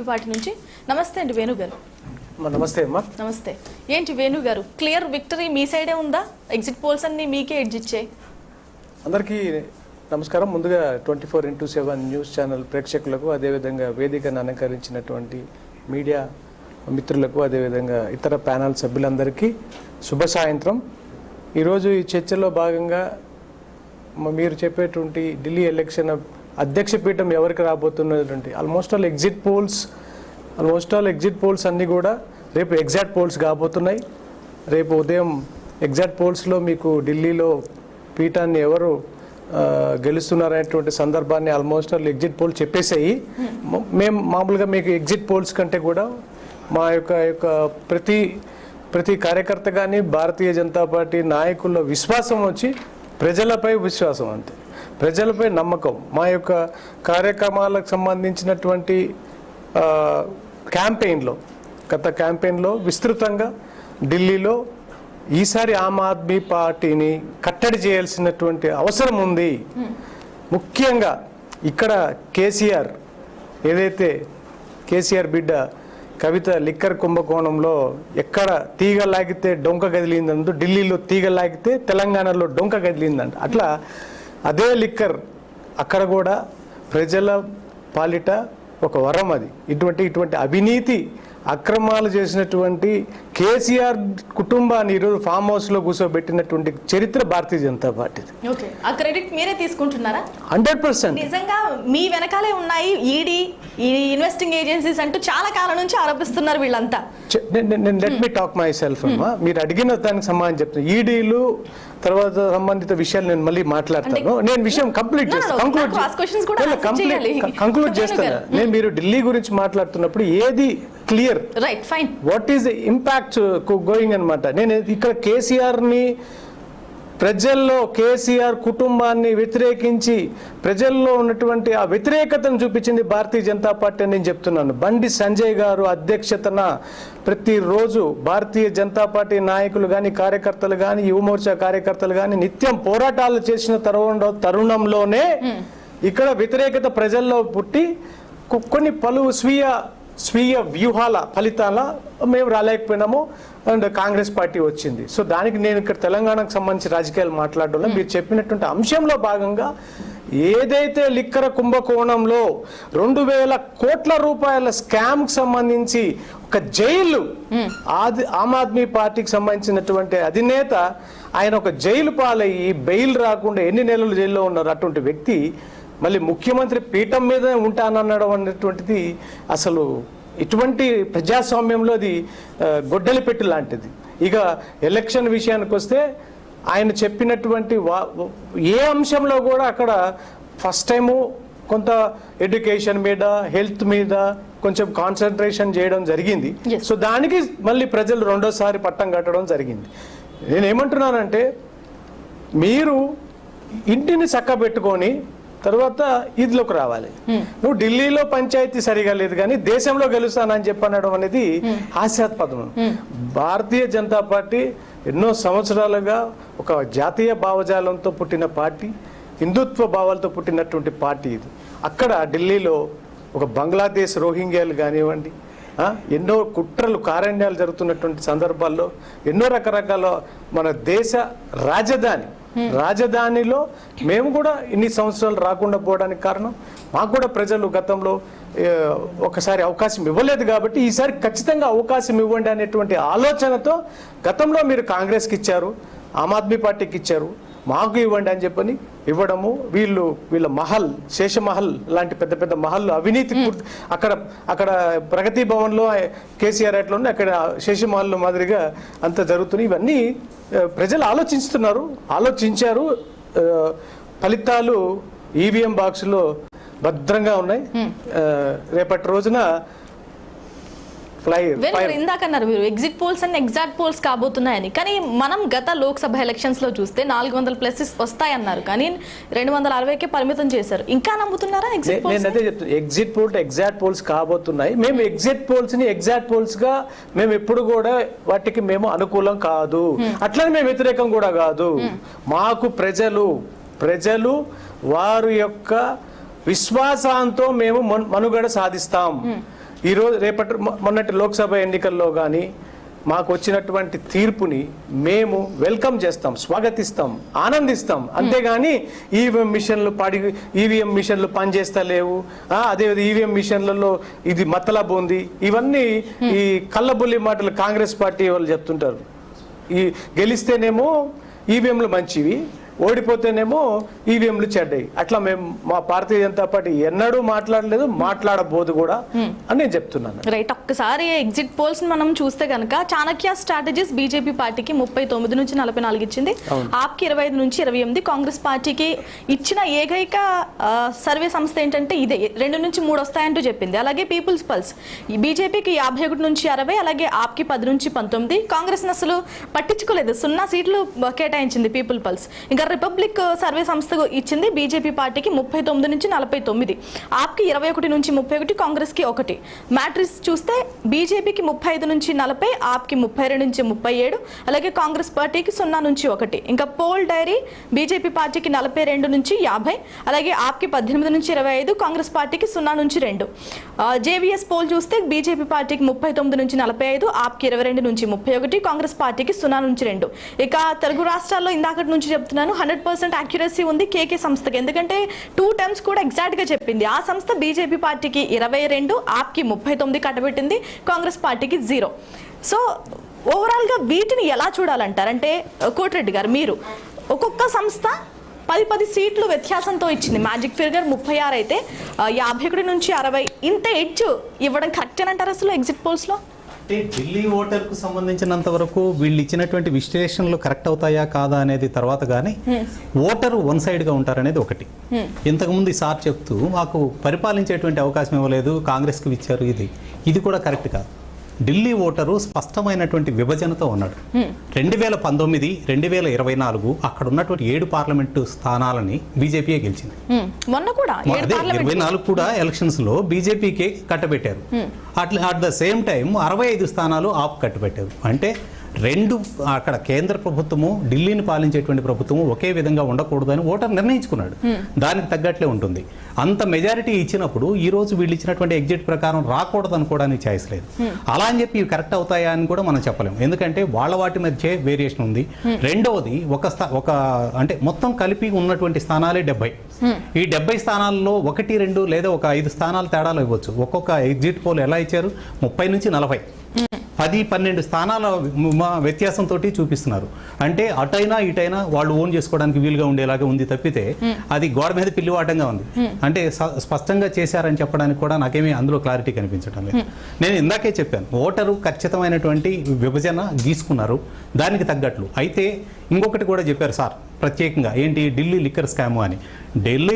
వాటి నుంచి నమస్తే అండి వేణు గారు. నమస్తే అమ్మా. నమస్తే. ఏంటి వేణు గారు, క్లియర్ విక్టరీ మీ సైడే ఉందా? ఎగ్జిట్ పోల్స్ అన్ని మీకే ఎడ్జ్ ఇచ్చాయి. అందరికీ నమస్కారం. ముందుగా 24x7 న్యూస్ ఛానల్ ప్రేక్షకులకు, అదేవిధంగా వేదికను అలంకరించినటువంటి మీడియా మిత్రులకు, అదేవిధంగా ఇతర ప్యానల్ సభ్యులందరికీ శుభ సాయంత్రం. ఈరోజు ఈ చర్చలో భాగంగా మీరు చెప్పేటువంటి ఢిల్లీ ఎలక్షన్ అధ్యక్ష పీఠం ఎవరికి రాబోతున్నటువంటి ఆల్మోస్ట్ ఆల్ ఎగ్జిట్ పోల్స్ అన్నీ కూడా రేపు ఎగ్జాక్ట్ పోల్స్ కాబోతున్నాయి. రేపు ఉదయం ఎగ్జాక్ట్ పోల్స్లో మీకు ఢిల్లీలో పీఠాన్ని ఎవరు గెలుస్తున్నారనేటువంటి సందర్భాన్ని ఆల్మోస్ట్ ఆల్ ఎగ్జిట్ పోల్ చెప్పేసాయి. మేము మామూలుగా మీకు ఎగ్జిట్ పోల్స్ కంటే కూడా మా యొక్క ప్రతి కార్యకర్త కానీ భారతీయ జనతా పార్టీ నాయకుల విశ్వాసం వచ్చి ప్రజలపై విశ్వాసం, అంతే, ప్రజలపై నమ్మకం. మా యొక్క కార్యక్రమాలకు సంబంధించినటువంటి గత క్యాంపెయిన్లో విస్తృతంగా ఢిల్లీలో ఈసారి ఆమ్ ఆద్మీ పార్టీని కట్టడి చేయాల్సినటువంటి అవసరం ఉంది. ముఖ్యంగా ఇక్కడ కేసీఆర్ బిడ్డ కవిత లిక్కర్ కుంభకోణంలో ఎక్కడ తీగ లాగితే డొంక కదిలిందంటూ ఢిల్లీలో తీగ లాగితే తెలంగాణలో డొంక కదిలిందంట. అట్లా అదే లిక్కర్ అక్కడ కూడా ప్రజల పాలిట ఒక వరం. అది ఇటువంటి అవినీతి అక్రమాలు చేసినటువంటి కేసీఆర్ కుటుంబాన్ని ఈరోజు ఫామ్ హౌస్లో కూర్చోబెట్టినటువంటి చరిత్ర భారతీయ జనతా పార్టీది. ఆ క్రెడిట్ మీరే తీసుకుంటున్నారా? 100%. నిజంగా మీ వెనకాలే ఉన్నాయి ఈడీ, ఈ ఇన్వెస్టింగ్ ఏజెన్సీస్ అంటూ చాలా కాలం నుంచి ఆరోపిస్తున్నారు వీళ్ళంతా. Let me talk my self అమ్మా. మీరు అడిగిన దానికి సమాధానం చెప్తాను. ఈడీలు తర్వాత సంబంధిత విషయాలు నేను మళ్ళీ మాట్లాడతాను. నేను విషయం కంక్లూడ్ చేస్తాను. నేను మీరు ఢిల్లీ గురించి మాట్లాడుతున్నప్పుడు ఏది clear, right, fine, what is the impact going అనమాట. నేను ఇక్కడ కేసీఆర్ కుటుంబాన్ని వ్యతిరేకించి ప్రజల్లో ఉన్నటువంటి ఆ వ్యతిరేకతను చూపించింది భారతీయ జనతా పార్టీ అని నేను చెప్తున్నాను. బండి సంజయ్ గారు అధ్యక్షతన ప్రతిరోజు భారతీయ జనతా పార్టీ నాయకులు కానీ, కార్యకర్తలు కానీ, యువమోర్చా కార్యకర్తలు కానీ నిత్యం పోరాటాలు చేసిన తరుణంలోనే ఇక్కడ వ్యతిరేకత ప్రజల్లో పుట్టి కొన్ని పలు స్వీయ వ్యూహాల ఫలితాల మేము రాలేకపోయినాము అండ్ కాంగ్రెస్ పార్టీ వచ్చింది. సో దానికి నేను ఇక్కడ తెలంగాణకు సంబంధించి రాజకీయాలు మాట్లాడడంలో మీరు చెప్పినటువంటి అంశంలో భాగంగా ఏదైతే లిక్కర కుంభకోణంలో 2,000 కోట్ల రూపాయల స్కామ్కి సంబంధించి ఒక జైలు, ఆమ్ ఆద్మీ పార్టీకి సంబంధించినటువంటి అధినేత ఆయన ఒక జైలు పాలయ్యి బెయిల్ రాకుండా ఎన్ని నెలలు జైల్లో ఉన్నారు. అటువంటి వ్యక్తి మళ్ళీ ముఖ్యమంత్రి పీఠం మీద ఉంటాననడం అనేటువంటిది అసలు ఇటువంటి ప్రజాస్వామ్యంలో అది గొడ్డలి పెట్టి లాంటిది. ఇక ఎలక్షన్ విషయానికి వస్తే ఆయన చెప్పినటువంటి ఏ అంశంలో కూడా అక్కడ ఫస్ట్ టైము కొంత ఎడ్యుకేషన్ మీద, హెల్త్ మీద కొంచెం కాన్సన్ట్రేషన్ చేయడం జరిగింది. సో దానికి మళ్ళీ ప్రజలు రెండోసారి పట్టం కట్టడం జరిగింది. నేనేమంటున్నానంటే మీరు ఇంటిని చక్కబెట్టుకొని తర్వాత ఇదిలోకి రావాలి. నువ్వు ఢిల్లీలో పంచాయతీ సరిగా లేదు కానీ దేశంలో గెలుస్తానని చెప్పనడం అనేది హాస్యాస్పదం. భారతీయ జనతా పార్టీ ఎన్నో సంవత్సరాలుగా ఒక జాతీయ భావజాలంతో పుట్టిన పార్టీ, హిందుత్వ భావాలతో పుట్టినటువంటి పార్టీ ఇది. అక్కడ ఢిల్లీలో ఒక బంగ్లాదేశ్ రోహింగ్యాలు కానివ్వండి, ఎన్నో కుట్రలు కారణ్యాలు జరుగుతున్నటువంటి సందర్భాల్లో ఎన్నో రకరకాల మన దేశ రాజధానిలో మేము కూడా ఇన్ని సంవత్సరాలు రాకుండా పోవడానికి కారణం మాకు కూడా ప్రజలు గతంలో ఒకసారి అవకాశం ఇవ్వలేదు కాబట్టి ఈసారి ఖచ్చితంగా అవకాశం ఇవ్వండి అనేటువంటి ఆలోచనతో గతంలో మీరు కాంగ్రెస్కి ఇచ్చారు, ఆమ్ ఆద్మీ పార్టీకి ఇచ్చారు, మాకు ఇవ్వండి అని చెప్పని ఇవ్వడము. వీళ్ళ శేషమహల్ లాంటి పెద్ద పెద్ద మహల్ అవినీతి అక్కడ ప్రగతి భవన్లో కేసీఆర్ అట్లా అక్కడ శేషమహల్ మాదిరిగా అంత జరుగుతుంది. ఇవన్నీ ప్రజలు ఆలోచించారు. ఫలితాలు ఈవీఎం బాక్సులో భద్రంగా ఉన్నాయి. రేపటి రోజున ఇందాకన్నారు మీరు exit polls and exact polls కాబోతున్నాయని. కానీ మనం గత లోక్సభ ఎలక్షన్స్ లో చూస్తే 400+ వస్తాయన్నారు, కానీ 260కే పరిమితం చేశారు. ఇంకా నమ్ముతున్నారా? నేను అదే చెప్తాను, ఎగ్జిట్ పోల్ ఎగ్జాక్ట్ పోల్స్ కాబోతున్నాయి. మేము ఎగ్జిట్ పోల్స్ ని ఎగ్జాక్ట్ పోల్స్ గా మేము ఎప్పుడు కూడా వాటికి మేము అనుకూలం కాదు, అట్లనే మేము వ్యతిరేకం కూడా కాదు. మాకు ప్రజలు వారి యొక్క విశ్వాసంతో మేము మనుగడ సాధిస్తాం. ఈరోజు మొన్నటి లోక్సభ ఎన్నికల్లో కానీ మాకు వచ్చినటువంటి తీర్పుని మేము వెల్కమ్ చేస్తాం, స్వాగతిస్తాం, ఆనందిస్తాం. అంతేగాని ఈవీఎం మిషన్లు పనిచేస్తలేవు, అదే ఈవీఎం మిషన్లలో ఇది మతలబు ఉంది, ఇవన్నీ ఈ కళ్ళబుల్లి మాటలు కాంగ్రెస్ పార్టీ వాళ్ళు చెప్తుంటారు. గెలిస్తేనేమో ఈవీఎంలు మంచివి, ఓడిపోతేనేమో ఈవీఎంలు చెడ్డాయి. అట్లా మేము మా భారతీయ జనతా పార్టీ ఎన్నడూ మాట్లాడలేదు, మాట్లాడబోదు కూడా అని నేను చెప్తున్నాను. రైట్. ఒక్కసారి ఎగ్జిట్ పోల్స్ మనం చూస్తే కనుక చాణక్య స్ట్రాటజీస్ బీజేపీ పార్టీకి 39 నుంచి 44 ఇచ్చింది, ఆప్కి 25 నుంచి 28, కాంగ్రెస్ పార్టీకి ఇచ్చిన ఏకైక సర్వే సంస్థ ఏంటంటే ఇదే 2 నుంచి 3 వస్తాయంటూ చెప్పింది. అలాగే పీపుల్స్ పల్స్ బీజేపీకి 51 నుంచి 60, అలాగే ఆప్కి 10 నుంచి 19, కాంగ్రెస్ అసలు పట్టించుకోలేదు, 0 సీట్లు కేటాయించింది పీపుల్ పల్స్. ఇంకా రిపబ్లిక్ సర్వే సంస్థ ఇచ్చింది బీజేపీ పార్టీకి 39 నుంచి 49, ఆప్కి 21 నుంచి 31, కాంగ్రెస్కి 1. మ్యాట్రిక్స్ చూస్తే బీజేపీకి 35 నుంచి 40, ఆప్కి 32 నుంచి 37, అలాగే కాంగ్రెస్ పార్టీకి 0 నుంచి 1. ఇంకా పోల్ డైరీ బీజేపీ పార్టీకి 42 నుంచి 50, అలాగే ఆప్కి 18 నుంచి 25, కాంగ్రెస్ పార్టీకి 0 నుంచి 2. జేవీఎస్ పోల్ చూస్తే బీజేపీ పార్టీకి 39 నుంచి 45, ఆప్కి 22 నుంచి 31, కాంగ్రెస్ పార్టీకి 0 నుంచి 2. ఇక తెలుగు రాష్ట్రాల్లో ఇందాకటి నుంచి చెప్తున్నాను 100% యాక్యురసీ ఉంది కేకే సంస్థకి, ఎందుకంటే 2 టైమ్స్ కూడా ఎగ్జాక్ట్ గా చెప్పింది. ఆ సంస్థ బీజేపీ పార్టీకి 22, ఆప్కి 39 కట్టబెట్టింది, కాంగ్రెస్ పార్టీకి 0. సో ఓవరాల్ గా వీటిని ఎలా చూడాలంటారంటే కోటిరెడ్డి గారు, మీరు ఒక్కొక్క సంస్థ 10 సీట్లు వ్యత్యాసంతో ఇచ్చింది, మ్యాజిక్ ఫిగర్ 36 అయితే 51 నుంచి 60, ఇంత ఎడ్జ్ ఇవ్వడం కరెక్ట్ అని అంటారు అసలు ఎగ్జిట్ పోల్స్ లో? అంటే ఢిల్లీ ఓటర్కు సంబంధించినంత వరకు వీళ్ళు ఇచ్చినటువంటి విశ్లేషణలు కరెక్ట్ అవుతాయా కాదా అనేది తర్వాత, కానీ ఓటరు 1 సైడ్గా ఉంటారనేది ఒకటి. ఇంతకుముందు ఈ సార్ చెప్తూ మాకు పరిపాలించేటువంటి అవకాశం ఇవ్వలేదు, కాంగ్రెస్కి ఇచ్చారు, ఇది కూడా కరెక్ట్ కాదు. ఢిల్లీ ఓటరు స్పష్టమైనటువంటి విభజనతో ఉన్నాడు. 2019, 2024 అక్కడ ఉన్నటువంటి 7 పార్లమెంటు స్థానాలని బీజేపీయే గెలిచింది. మొన్న కూడా 24 కూడా ఎలక్షన్స్ లో బీజేపీకే కట్టబెట్టారు. అట్ ద సేమ్ టైం 65 స్థానాలు ఆప్ కట్టబెట్టారు. అంటే అక్కడ కేంద్ర ప్రభుత్వము ఢిల్లీని పాలించేటువంటి ప్రభుత్వము ఒకే విధంగా ఉండకూడదని ఓటర్ నిర్ణయించుకున్నాడు. దానికి తగ్గట్లే ఉంటుంది. అంత మెజారిటీ ఇచ్చినప్పుడు ఈ రోజు వీళ్ళు ఇచ్చినటువంటి ఎగ్జిట్ ప్రకారం రాకూడదు అనుకోవడానికి ఛాయిస్ లేదు. అలా అని చెప్పి ఇవి కరెక్ట్ అవుతాయా అని కూడా మనం చెప్పలేము, ఎందుకంటే వాళ్ళ వాటి మధ్య వేరియేషన్ ఉంది. రెండవది అంటే మొత్తం కలిపి ఉన్నటువంటి స్థానాలే 70. ఈ 70 స్థానాల్లో 1, 2 లేదా ఒక 5 స్థానాలు తేడాలు ఇవ్వచ్చు. ఒక్కొక్క ఎగ్జిట్ పోల్ ఎలా ఇచ్చారు, 30 నుంచి 40, 10-12 స్థానాల వ్యత్యాసంతో చూపిస్తున్నారు. అంటే అటైనా ఇటైనా వాళ్ళు ఓన్ చేసుకోవడానికి వీలుగా ఉండేలాగా ఉంది తప్పితే అది గోడ మీద పిల్లివాటంగా ఉంది. అంటే స్పష్టంగా చేశారని చెప్పడానికి కూడా నాకేమీ అందులో క్లారిటీ కనిపించడం లేదు. నేను ఇందాకే చెప్పాను, ఓటరు ఖచ్చితమైనటువంటి విభజన గీసుకున్నారు దానికి తగ్గట్లు. అయితే ఇంకొకటి కూడా చెప్పారు సార్ ప్రత్యేకంగా, ఏంటి ఢిల్లీ లిక్కర్ స్కామ్ అని. ఢిల్లీ